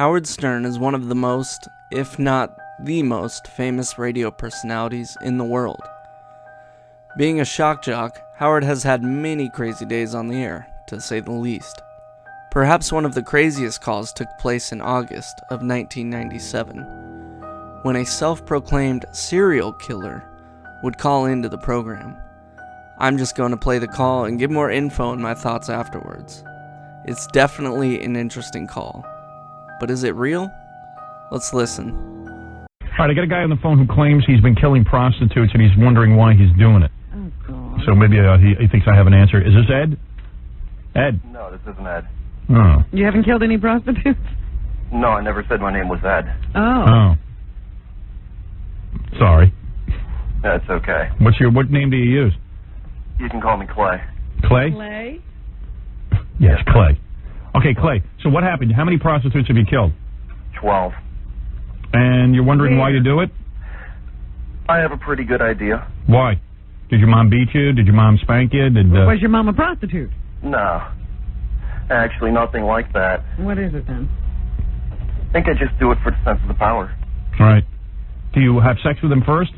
Howard Stern is one of the most, if not the most, famous radio personalities in the world. Being a shock jock, Howard has had many crazy days on the air, to say the least. Perhaps one of the craziest calls took place in August of 1997, when a self-proclaimed serial killer would call into the program. I'm just going to play the call and give more info and my thoughts afterwards. It's definitely an interesting call. But is it real? Let's listen. All right, I got a guy on the phone who claims he's been killing prostitutes and he's wondering why he's doing it. Oh, God. So maybe he thinks I have an answer. Is this Ed? Ed? No, this isn't Ed. Oh. You haven't killed any prostitutes? No, I never said my name was Ed. Oh. Sorry. That's okay. What name do you use? You can call me Clay. Clay? Clay? Yes, Clay. Okay, Clay. So what happened? How many prostitutes have you killed? 12. And you're wondering why you do it? I have a pretty good idea. Why? Did your mom beat you? Did your mom spank you? Was your mom a prostitute? No. Actually, nothing like that. What is it then? I think I just do it for the sense of the power. Right. Do you have sex with them first?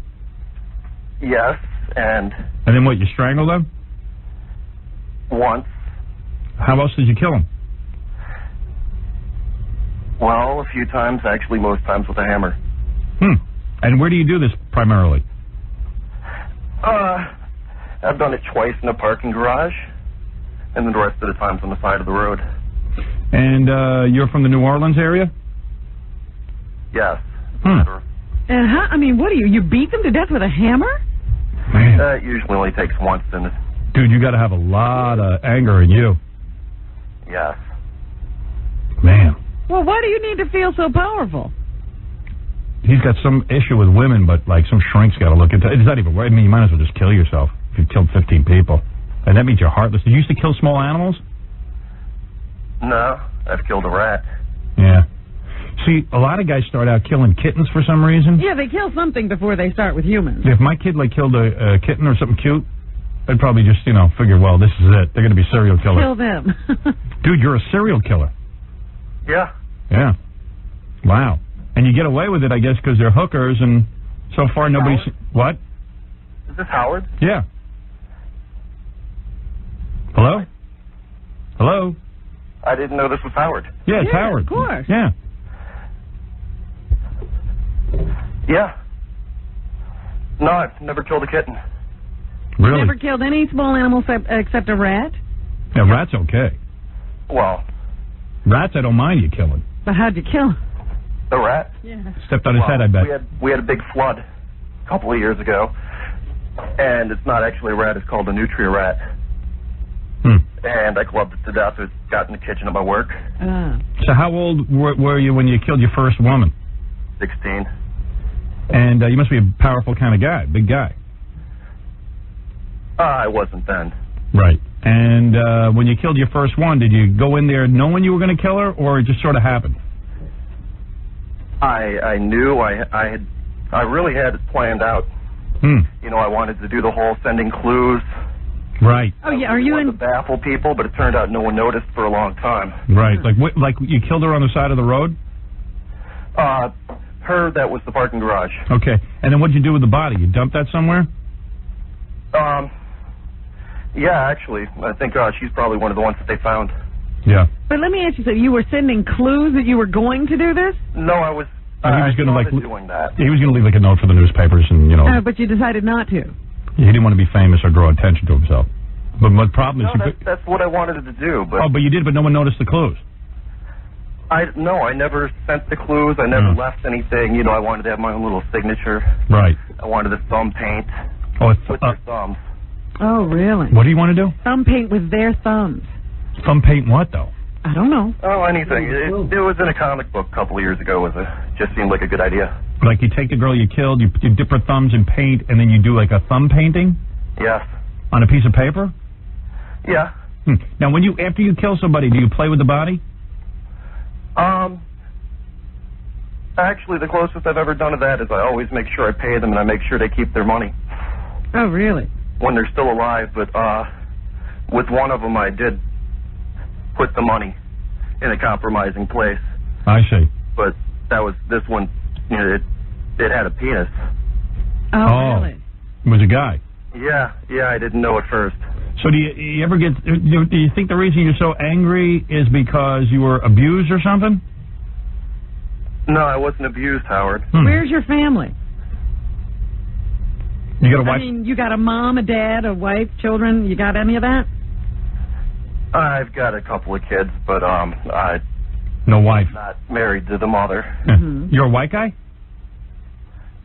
Yes, and then what, you strangle them? once. How else did you kill them? Well, a few times, actually most times with a hammer. And where do you do this primarily? I've done it twice in a parking garage, and then the rest of the times on the side of the road. And you're from the New Orleans area? Yes. And how, I mean, what do you beat them to death with a hammer? Man. That usually only takes once, and Dude, you got to have a lot of anger in you. yes. Man. Well, why do you need to feel so powerful? He's got some issue with women, but like some shrink's got to look into it. It's not even right. I mean, you might as well just kill yourself if you've killed 15 people. And that means you're heartless. Did you used to kill small animals? No, I've killed a rat. Yeah. See, a lot of guys start out killing kittens for some reason. Yeah, they kill something before they start with humans. If my kid like killed a kitten or something cute, I'd probably just, figure, well, this is it. They're going to be serial killers. Kill them. Dude, you're a serial killer. Yeah. Yeah. Wow. And you get away with it, I guess, because they're hookers, and so far nobody's... What? Is this Howard? Yeah. Hello? Hello? I didn't know this was Howard. Yeah, it's Yeah, Howard. of course. Yeah. Yeah. No, I've never killed a kitten. Really? Never killed any small animal except a rat? Yeah, rats okay. Well, Rats I don't mind you killing. But how'd you kill him? the rat? Yeah. Stepped on his head, I bet. We had a big flood a couple of years ago, and it's not actually a rat, it's called a nutria rat. And I clubbed it to death. It got in the kitchen at my work. So how old were you when you killed your first woman? 16. And you must be a powerful kind of guy, big guy. I wasn't then. Right. And when you killed your first one, did you go in there knowing you were going to kill her, or it just sort of happened? I knew I really had it planned out. I wanted to do the whole sending clues. Right. Oh, yeah, are you in... to baffle people, but it turned out no one noticed for a long time. Right. Like you killed her on the side of the road? Her, that was the parking garage. Okay. And then what'd you do with the body? You dumped that somewhere? Yeah, actually. I think she's probably one of the ones that they found. Yeah. But let me ask you something. You were sending clues that you were going to do this? No, I was... he was going to doing that. He was going to leave like a note for the newspapers, and But you decided not to. He didn't want to be famous or draw attention to himself. But the problem is... No, that's what I wanted to do, but... Oh, but you did, but no one noticed the clues. I never sent the clues. I never left anything. I wanted to have my own little signature. Right. I wanted to thumb paint with their thumbs. Oh, really? What do you want to do? Thumb paint with their thumbs. Thumb paint what, though? I don't know. Oh, anything. It was in a comic book a couple of years ago. Just seemed like a good idea. Like you take the girl you killed, you dip her thumbs in paint, and then you do like a thumb painting? Yes. On a piece of paper? Yeah. Now, after you kill somebody, do you play with the body? Actually, the closest I've ever done to that is I always make sure I pay them and I make sure they keep their money. Oh, really? When they're still alive, but with one of them I did put the money in a compromising place. I see. But this one, you know, it had a penis. Oh, really? It was a guy. Yeah, I didn't know at first. So do you ever get, do you think the reason you're so angry is because you were abused or something? No, I wasn't abused, Howard. Where's your family? You got a wife? I mean, you got a mom, a dad, a wife, children. You got any of that? I've got a couple of kids, but No wife. not married to the mother. You're a white guy?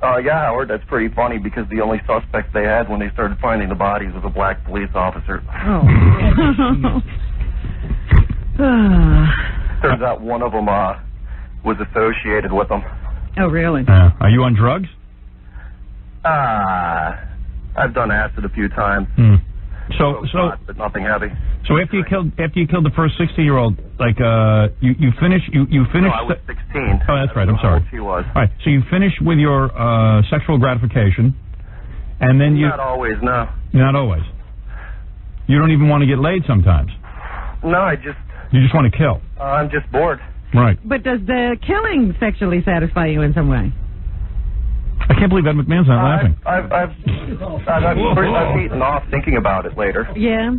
Yeah, Howard, that's pretty funny because the only suspect they had when they started finding the bodies was a black police officer. Oh. Turns out one of them was associated with them. Oh, really? Are you on drugs? I've done acid a few times. So, but nothing heavy. So after you killed the first 60-year-old, like you finished. No, I was 16. Oh, that's right. I'm sorry. She was. All right. So you finished with your sexual gratification, and then you. Not always, no. Not always. You don't even want to get laid sometimes. No, You just want to kill. I'm just bored. Right. But does the killing sexually satisfy you in some way? I can't believe Ed McMahon's not laughing. I've eaten off thinking about it later. Yeah.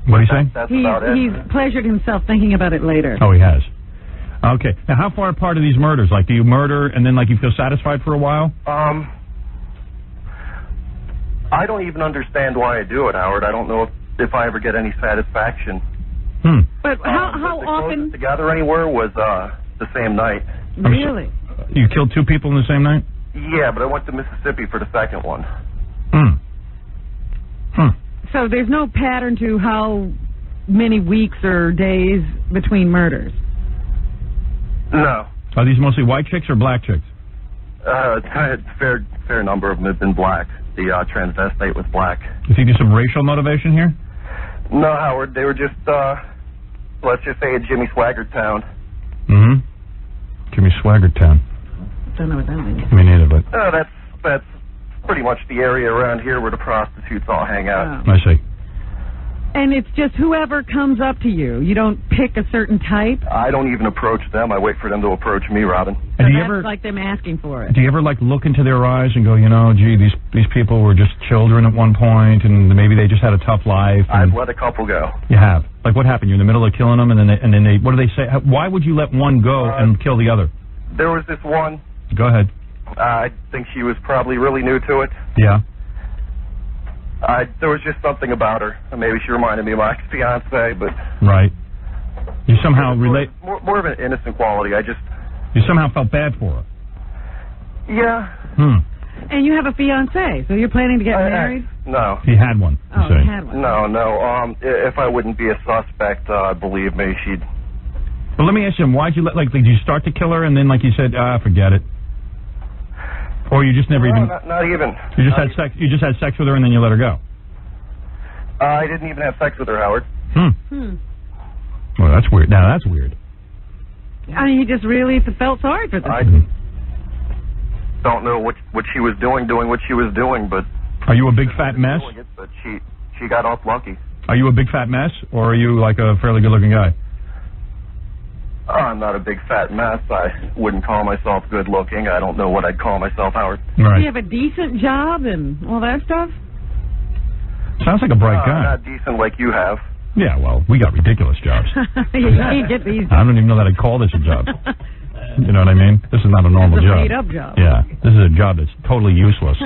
What do you say? That's about it. He's pleasured himself thinking about it later. Oh, he has. Okay. Now, how far apart are these murders? Like, do you murder and then, like, you feel satisfied for a while? I don't even understand why I do it, Howard. I don't know if I ever get any satisfaction. But how the often? closest together anywhere was the same night. Really? You killed two people in the same night? Yeah, but I went to Mississippi for the second one. So there's no pattern to how many weeks or days between murders? No. Are these mostly white chicks or black chicks? A fair number of them have been black. The transvestite was black. You think there's some racial motivation here? No, Howard. They were just, let's just say a Jimmy Swaggart town. Jimmy Swaggart town. Don't know what that means. Me neither, but... That's pretty much the area around here where the prostitutes all hang out. I see. And it's just whoever comes up to you. You don't pick a certain type? I don't even approach them. I wait for them to approach me, Robin. So that's like them asking for it. Do you ever, like, look into their eyes and go, you know, gee, these people were just children at one point, and maybe they just had a tough life? I've let a couple go. You have? Like, what happened? You're in the middle of killing them, and then they what do they say? Why would you let one go and kill the other? There was this one. Go ahead. I think she was probably really new to it. Yeah. There was just something about her. Maybe she reminded me of my ex-fiance, but... Right. You somehow relate... More of an innocent quality. You somehow felt bad for her. Yeah. And you have a fiancé, so you're planning to get married? No. He had one. Oh, he had one. No. If I wouldn't be a suspect, believe me, she'd... But let me ask you, why'd you did you start to kill her and then, like you said, forget it? Or you just never even... Not even. You just had sex. You just had sex with her and then you let her go. I didn't even have sex with her, Howard. Well, that's weird. Now that's weird. I mean, he just really felt sorry for them. I don't know what she was doing what she was doing, but... Are you a big fat mess? But she got off lucky. Are you a big fat mess, or are you like a fairly good-looking guy? I'm not a big fat mess. I wouldn't call myself good looking. I don't know what I'd call myself, Howard. Right. Do you have a decent job and all that stuff? Sounds like a bright guy. Not decent like you have. Yeah, well, we got ridiculous jobs. You can't get these. I don't even know that I'd call this a job. You know what I mean? This is not a normal job. It's a made-up job. Yeah, this is a job that's totally useless.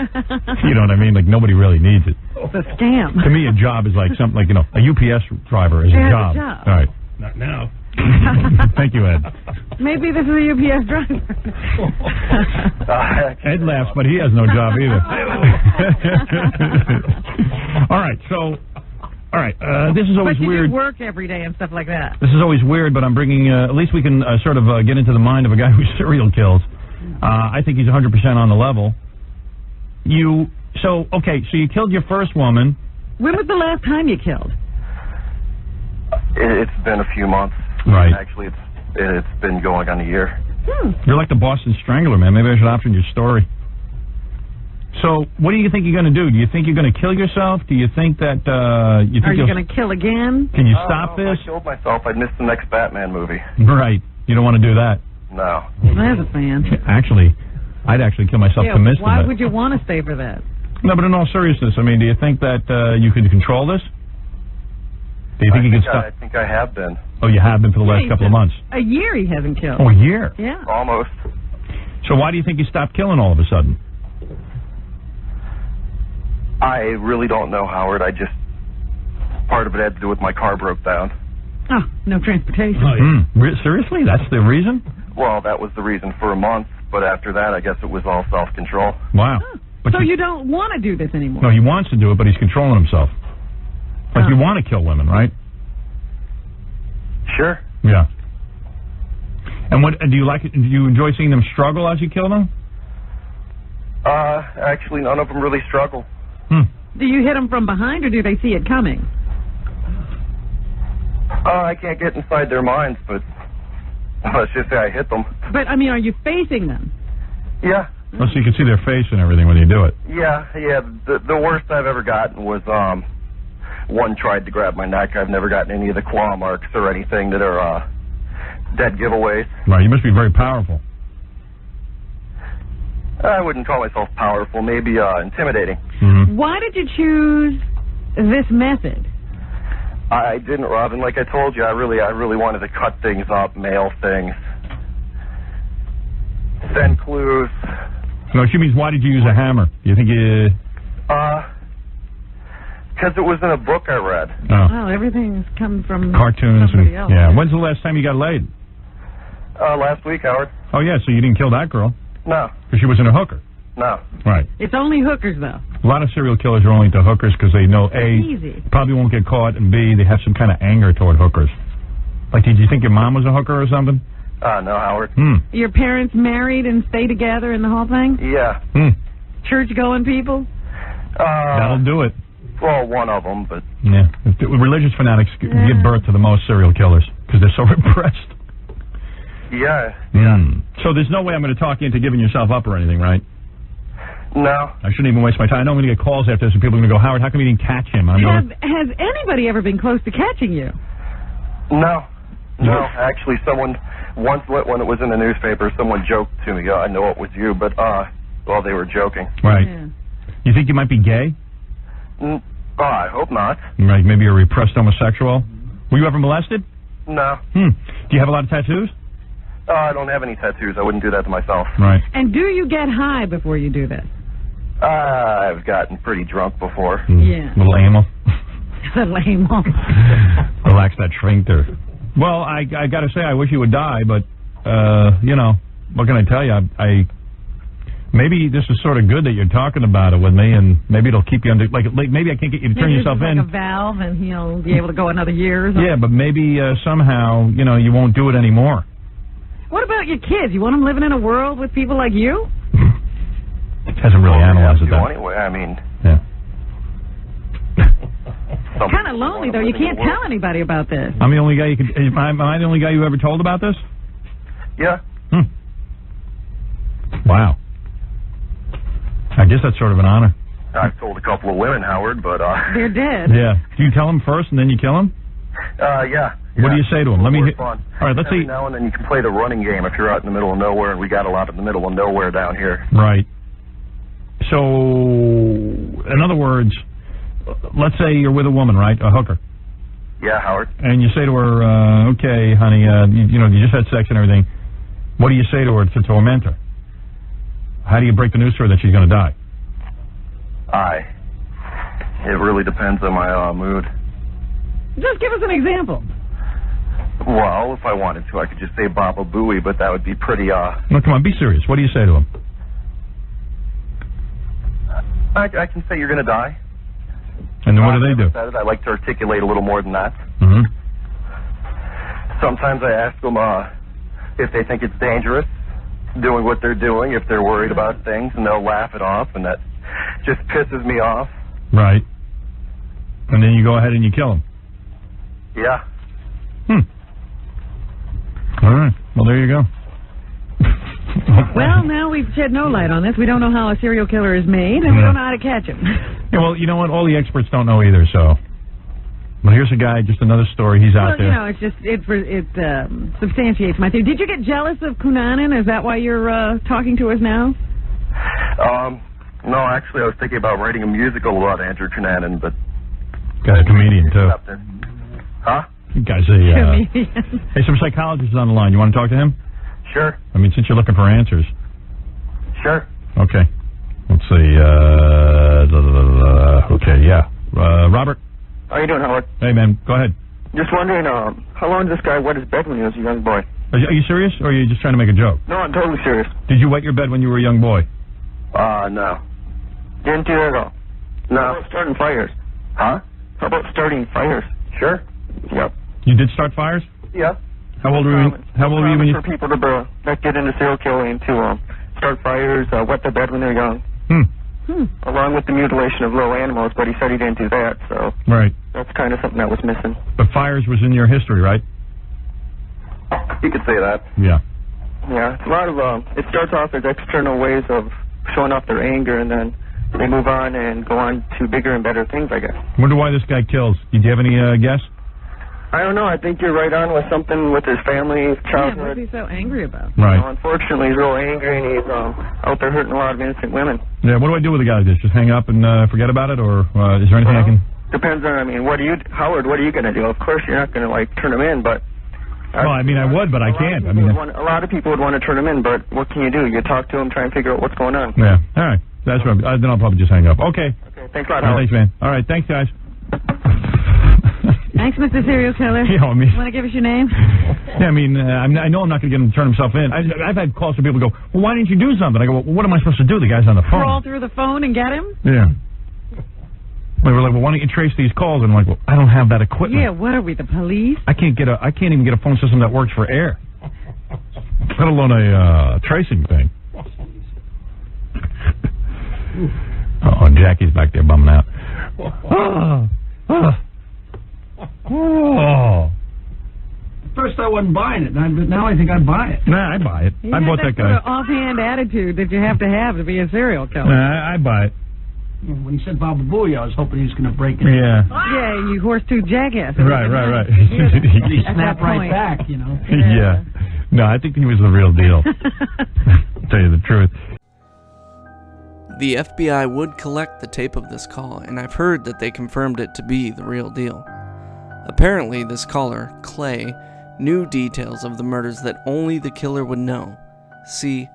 You know what I mean? Like, nobody really needs it. It's a scam. To me, a job is like something like, a UPS driver is a job. All right. Not now. Thank you, Ed. Maybe this is a UPS driver. Ed laughs, but he has no job either. All right, this is always but you weird. do work every day and stuff like that. This is always weird, but I'm bringing, at least we can sort of get into the mind of a guy who serial kills. I think he's 100% on the level. So you killed your first woman. When was the last time you killed? It's been a few months. Right. Actually, it's been going on a year. You're like the Boston Strangler, man. Maybe I should option your story. So, what do you think you're going to do? Do you think you're going to kill yourself? Do you think that Are you going to kill again? Can you stop this? If I killed myself, I'd miss the next Batman movie. Right. You don't want to do that. No. As a fan. Actually, I'd actually kill myself to miss why that. would you want to stay for that? No, but in all seriousness, I mean, do you think that you could control this? Do you think you could stop? I think I have been. Oh, you have been for the last couple of months? A year he hasn't killed. Oh, a year? Yeah. Almost. So why do you think you stopped killing all of a sudden? I really don't know, Howard. Part of it had to do with my car broke down. Oh, no transportation. Oh, yeah. Seriously? That's the reason? Well, that was the reason for a month, but after that, I guess it was all self-control. Wow. Oh. But So you don't want to do this anymore? No, he wants to do it, but he's controlling himself. Like you want to kill women, right? Sure. Yeah. And what do you like? Do you enjoy seeing them struggle as you kill them? Actually, none of them really struggle. Do you hit them from behind, or do they see it coming? I can't get inside their minds, but let's just say I hit them. But, I mean, are you facing them? Yeah. Oh, so you can see their face and everything when you do it. Yeah. The worst I've ever gotten was one tried to grab my neck. I've never gotten any of the claw marks or anything that are dead giveaways. Right. You must be very powerful. I wouldn't call myself powerful. Maybe intimidating. Mm-hmm. Why did you choose this method? I didn't, Robin. Like I told you, I really wanted to cut things up, mail things, send clues. No, she means why did you use a hammer? You think you... Because it was in a book I read. Oh. Well, everything's come from Cartoons somebody and... else. Yeah. When's the last time you got laid? Last week, Howard. Oh, yeah, so you didn't kill that girl. No. Because she wasn't a hooker. No. Right. It's only hookers, though. A lot of serial killers are only into hookers because they know, A, Easy. probably won't get caught, and B, they have some kind of anger toward hookers. Like, did you think your mom was a hooker or something? No, Howard. Your parents married and stay together and the whole thing? Yeah. Church-going people? That'll do it. Well, one of them, but... Yeah. Religious fanatics give birth to the most serial killers because they're so repressed. Yeah. So there's no way I'm going to talk you into giving yourself up or anything, right? No. I shouldn't even waste my time. I know I'm going to get calls after this and people are going to go, Howard, how come you didn't catch him? Has anybody ever been close to catching you? No. Actually, someone... Once when it was in the newspaper, someone joked to me, I know it was you, but, well, they were joking. Right. Yeah. You think you might be gay? I hope not. Right, maybe a repressed homosexual? Were you ever molested? No. Do you have a lot of tattoos? I don't have any tattoos. I wouldn't do that to myself. Right. And do you get high before you do this? I've gotten pretty drunk before. Yeah. Little ammo. The lame one. Relax that sphincter. Well, I got to say, I wish you would die, but, you know, what can I tell you? Maybe this is sort of good that you're talking about it with me, and maybe it'll keep you under, like maybe I can't get you to turn yourself in. Like a valve, and he'll be able to go another year or something. Yeah, but maybe somehow, you know, you won't do it anymore. What about your kids? You want them living in a world with people like you? Hasn't really analyzed it that. Anyway, I mean... Yeah. Kind of lonely, though. You can't tell anybody about this. I'm the only guy you could... Am I the only guy you ever told about this? Yeah. Wow. I guess that's sort of an honor. I've told a couple of women, Howard, but... They're dead. Yeah. Do you tell them first and then you kill them? Yeah. What do you say to them? Let me... Fun. All right, let's see. Every now and then you can play the running game if you're out in the middle of nowhere, and we got a lot in the middle of nowhere down here. Right. So, in other words, let's say you're with a woman, right? A hooker. Yeah, Howard. And you say to her, okay, honey, you just had sex and everything. What do you say to her to torment her? How do you break the news to her that she's going to die? It really depends on my mood. Just give us an example. Well, if I wanted to, I could just say Baba Booey, but that would be pretty, No, come on, be serious. What do you say to him? I can say you're going to die. And then what do they do? I like to articulate a little more than that. Mm-hmm. Sometimes I ask them if they think it's dangerous doing what they're doing, if they're worried about things, and they'll laugh it off, and that just pisses me off. Right. And then you go ahead and you kill them. Yeah. All right. Well, there you go. Well, now we've shed no light on this. We don't know how a serial killer is made, and we don't know how to catch him. Yeah, well, you know what? All the experts don't know either, so... Well, here's a guy, just another story. He's out there. You know, it substantiates my theory. Did you get jealous of Cunanan? Is that why you're talking to us now? No, actually, I was thinking about writing a musical about Andrew Cunanan, but... Guy's a comedian, too. Huh? Guy's a... comedian. Hey, some psychologist is on the line. You want to talk to him? Sure. I mean, since you're looking for answers. Sure. Okay. Let's see. Okay, yeah. Robert? How you doing, Howard? Hey, man. Go ahead. Just wondering, how long did this guy wet his bed when he was a young boy? Are you serious, or are you just trying to make a joke? No, I'm totally serious. Did you wet your bed when you were a young boy? No. Didn't do that at all. No. How about starting fires? Huh? How about starting fires? Sure. Yep. You did start fires? Yeah. How old were you? How old were you when you? For people to that get into serial killing to start fires, wet their bed when they're young. Along with the mutilation of little animals, but he said he didn't do that, so. Right. That's kind of something that was missing. But fires was in your history, right? You could say that. Yeah. Yeah. It's a lot of it starts off as external ways of showing off their anger, and then they move on and go on to bigger and better things, I guess. Wonder why this guy kills. Do you have any guess? I don't know. I think you're right on with something with his family, childhood. Yeah, what's he so angry about? Right. You know, unfortunately, he's real angry, and he's out there hurting a lot of innocent women. Yeah, what do I do with a guy like this? Just hang up and forget about it, or is there anything I can... Depends on, Howard, what are you going to do? Of course, you're not going to, turn him in, but... Well, I would, but I can't. A lot of people would want to turn him in, but what can you do? You talk to him, try and figure out what's going on. Yeah, all right. That's right. Then I'll probably just hang up. Okay. Okay, thanks a lot, Howard. Thanks, man. All right, thanks, guys. Thanks, Mr. Serial Killer. Yeah, I mean... Want to give us your name? Yeah, I know I'm not going to get him to turn himself in. I've had calls from people who go, well, why didn't you do something? I go, well, what am I supposed to do? The guy's on the phone. Crawl through the phone and get him? Yeah. They were like, well, why don't you trace these calls? And I'm like, well, I don't have that equipment. Yeah, what are we, the police? I can't even get a phone system that works for air. Let alone a tracing thing. Oh, Jackie's back there bumming out. First I wasn't buying it, but now I think I'd buy it. Nah, I buy it. I bought that guy. Sort of offhand attitude that you have to be a serial killer. Nah, I buy it. When he said Baba Booey, I was hoping he was going to break it. Yeah. Yeah, and you horse-tooth jackass. Right. He snapped right back, you know. Yeah. No, I think he was the real deal. To tell you the truth. The FBI would collect the tape of this call, and I've heard that they confirmed it to be the real deal. Apparently, this caller, Clay, knew details of the murders that only the killer would know. See,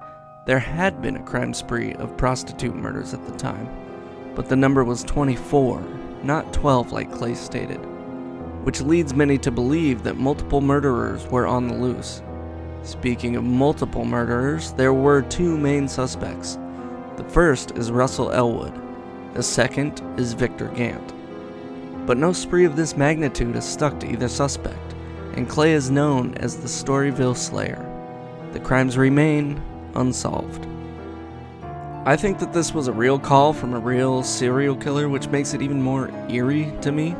there had been a crime spree of prostitute murders at the time, but the number was 24, not 12 like Clay stated, which leads many to believe that multiple murderers were on the loose. Speaking of multiple murderers, there were two main suspects. The first is Russell Elwood. The second is Victor Gant. But no spree of this magnitude has stuck to either suspect, and Clay is known as the Storyville Slayer. The crimes remain unsolved. I think that this was a real call from a real serial killer, which makes it even more eerie to me.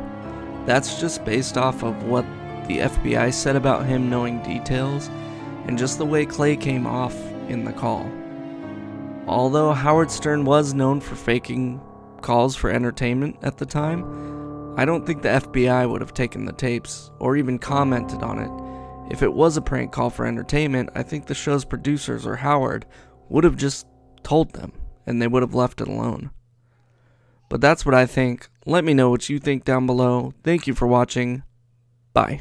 That's just based off of what the FBI said about him knowing details, and just the way Clay came off in the call. Although Howard Stern was known for faking calls for entertainment at the time, I don't think the FBI would have taken the tapes or even commented on it. If it was a prank call for entertainment, I think the show's producers or Howard would have just told them, and they would have left it alone. But that's what I think. Let me know what you think down below. Thank you for watching. Bye.